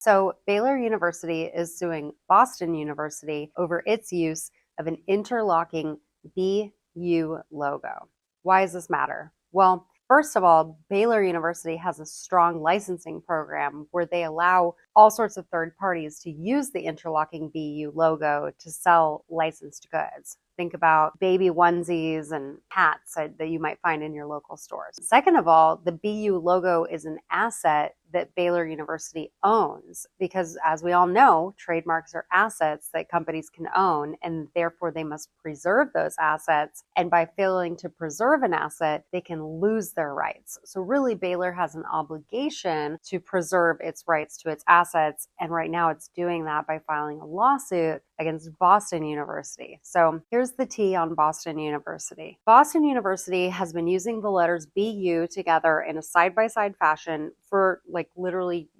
So Baylor University is suing Boston University over its use of an interlocking BU logo. Why does this matter? Well, first of all, Baylor University has a strong licensing program where they allow all sorts of third parties to use the interlocking BU logo to sell licensed goods. Think about baby onesies and hats that you might find in your local stores. Second of all, the BU logo is an asset that Baylor University owns because, as we all know, trademarks are assets that companies can own, and therefore they must preserve those assets. And by failing to preserve an asset, they can lose their rights. So really, Baylor has an obligation to preserve its rights to its assets, and right now it's doing that by filing a lawsuit against Boston University. So here's the tea on Boston University. Boston University has been using the letters BU together in a side-by-side fashion for literally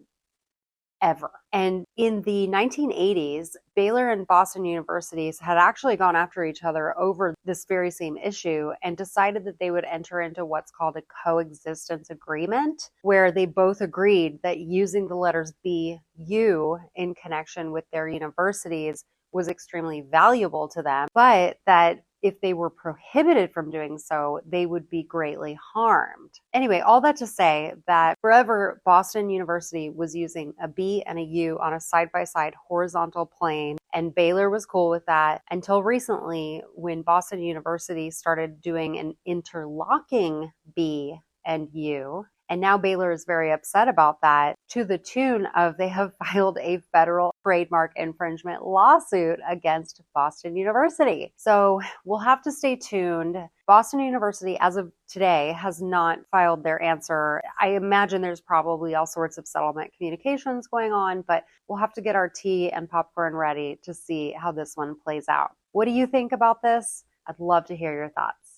ever. And in the 1980s, Baylor and Boston universities had actually gone after each other over this very same issue and decided that they would enter into what's called a coexistence agreement, where they both agreed that using the letters BU in connection with their universities was extremely valuable to them, but that if they were prohibited from doing so, they would be greatly harmed. Anyway, all that to say that forever Boston University was using a B and a U on a side-by-side horizontal plane, and Baylor was cool with that until recently when Boston University started doing an interlocking B and U. And now Baylor is very upset about that, to the tune of they have filed a federal trademark infringement lawsuit against Boston University. So we'll have to stay tuned. Boston University, as of today, has not filed their answer. I imagine there's probably all sorts of settlement communications going on, but we'll have to get our tea and popcorn ready to see how this one plays out. What do you think about this? I'd love to hear your thoughts.